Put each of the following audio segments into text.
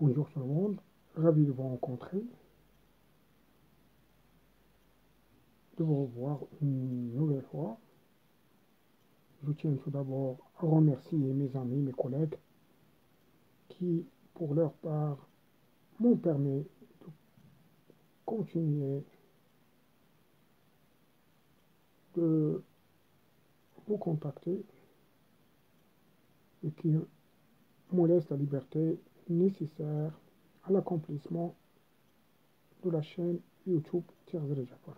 Bonjour tout le monde, ravi de vous rencontrer, de vous revoir une nouvelle fois. Je tiens tout d'abord à remercier mes amis, mes collègues qui, pour leur part, m'ont permis de continuer de vous contacter et qui me laissent la liberté nécessaire à l'accomplissement de la chaîne YouTube Tirz Jafar,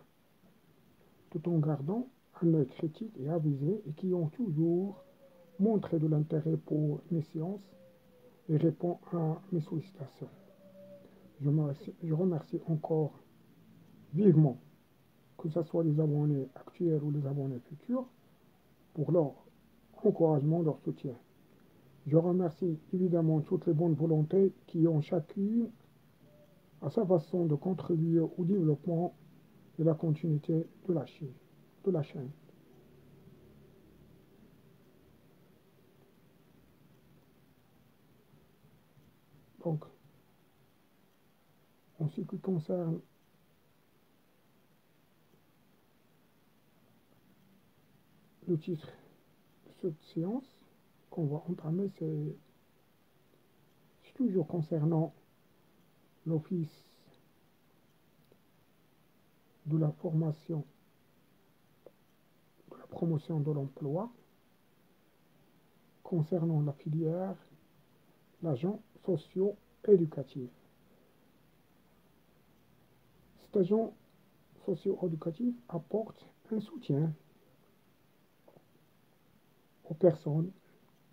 tout en gardant un œil critique et avisé et qui ont toujours montré de l'intérêt pour mes séances et répond à mes sollicitations. Je remercie encore vivement, que ce soit les abonnés actuels ou les abonnés futurs, pour leur encouragement, leur soutien. Je remercie évidemment toutes les bonnes volontés qui ont chacune à sa façon de contribuer au développement et la continuité de la chaîne. Donc, en ce qui concerne le titre de cette séance qu'on va entamer, c'est toujours concernant l'Office de la formation, de la promotion de l'emploi, concernant la filière, l'agent socio-éducatif. Cet agent socio-éducatif apporte un soutien aux personnes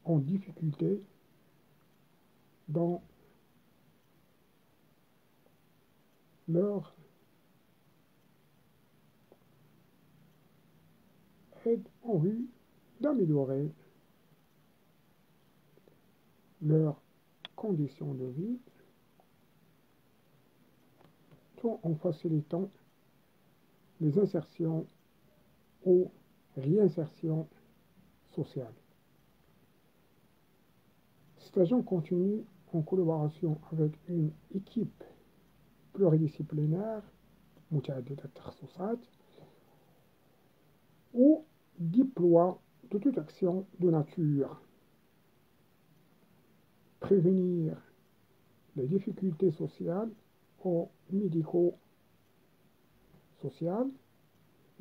en difficulté dans leur aide en vue d'améliorer leurs conditions de vie, tout en facilitant les insertions ou réinsertions sociales. Cet agent continue en collaboration avec une équipe pluridisciplinaire, متعددة التخصصات, ou déploie de toute action de nature prévenir les difficultés sociales ou médico-sociales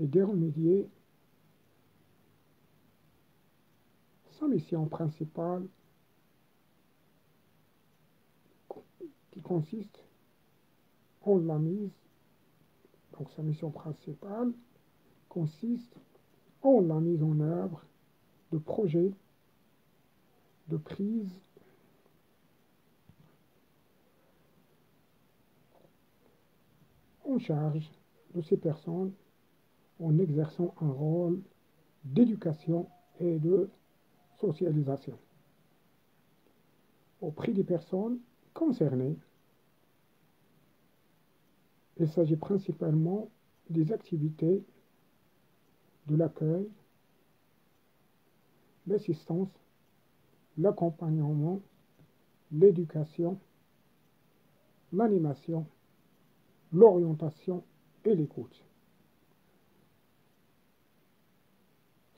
et de remédier. Sa mission principale qui consiste en la mise, donc sa mission principale consiste en la mise en œuvre de projets de prise en charge de ces personnes en exerçant un rôle d'éducation et de socialisation auprès des personnes concernées. Il s'agit principalement des activités de l'accueil, l'assistance, l'accompagnement, l'éducation, l'animation, l'orientation et l'écoute.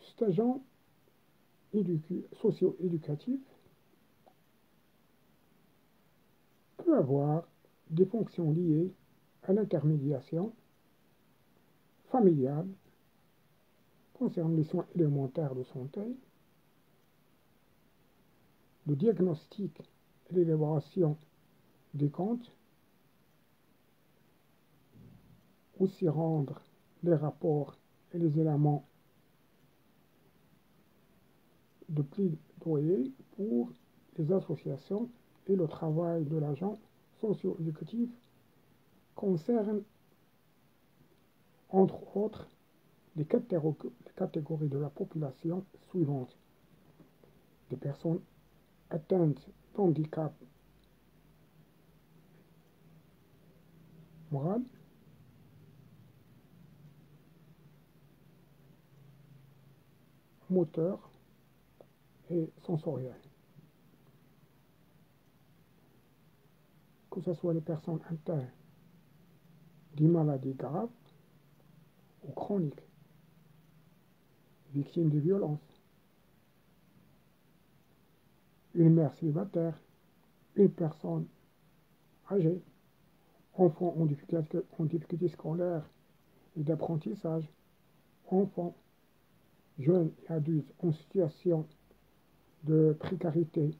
Cet agent socio-éducatif peut avoir des fonctions liées à l'intermédiation familiale concernant les soins élémentaires de santé, le diagnostic et l'élaboration des comptes, aussi rendre les rapports et les éléments de plaidoyer pour les associations, et le travail de l'agent socio-éducatif concerne, entre autres, les catégories de la population suivantes: des personnes atteintes d'handicap moral, moteur et sensoriel. que ce soit les personnes atteintes d'une maladie grave ou chronique, victimes de violences, une mère célibataire, une personne âgée, enfants en difficulté scolaire et d'apprentissage, enfants, jeunes et adultes en situation de précarité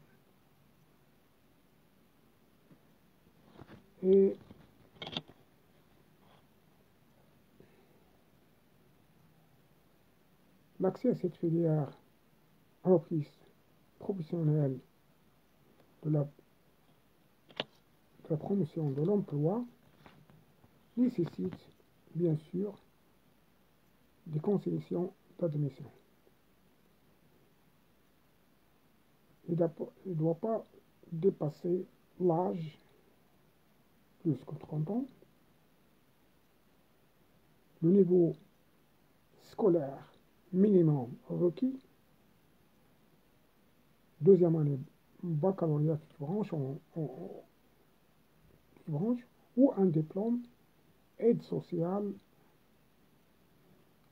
et l'accès à cette filière à l'office professionnel de la, de la promotion de l'emploi nécessite bien sûr des concessions d'admission. Il ne doit pas dépasser l'âge plus que 30 ans, le niveau scolaire minimum requis, deuxième année baccalauréat toute branche ou un diplôme aide sociale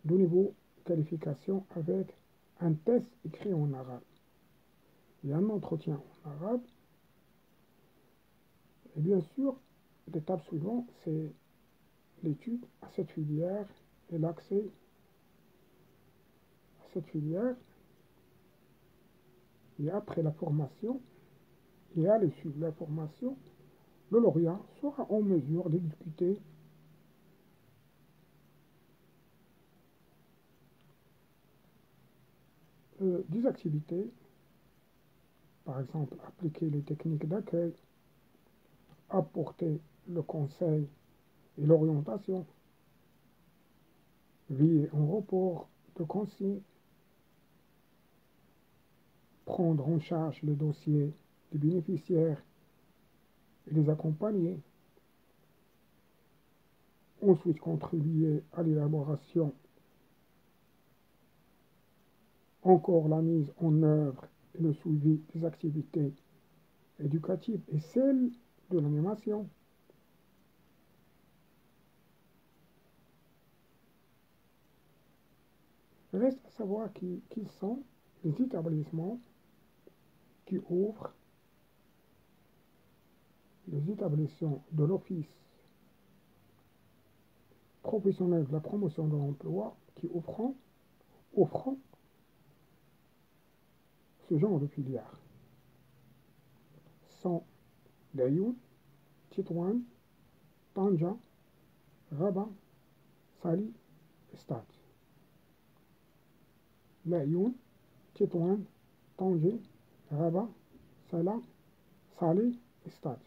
de niveau qualification avec un test écrit en arabe et un entretien en arabe. Et bien sûr, l'étape suivante, c'est l'étude à cette filière et l'accès à cette filière. Et après la formation, et à l'issue de la formation, le lauréat sera en mesure d'exécuter des activités, par exemple appliquer les techniques d'accueil, apporter le conseil et l'orientation, veiller en report de consignes, prendre en charge les dossiers des bénéficiaires et les accompagner, ensuite contribuer à l'élaboration, encore la mise en œuvre et le suivi des activités éducatives et celles de l'animation. Reste à savoir qui sont les établissements qui ouvrent, les établissements de l'Office professionnel de la promotion de l'emploi qui offrant ce genre de filière. Sont Laayoune, Tétouan, Tanja, Rabat, Saly et Stade. Laayoune, Tétouan, Tanger, Rabat, Saly et Stade.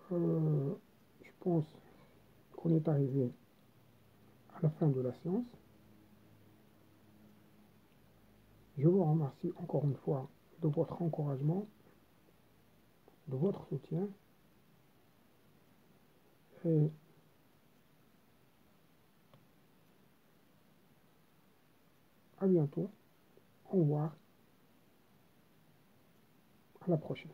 Je pense qu'on est arrivé à la fin de la séance. Je vous remercie encore une fois de votre encouragement, de votre soutien et à bientôt. Au revoir. À la prochaine.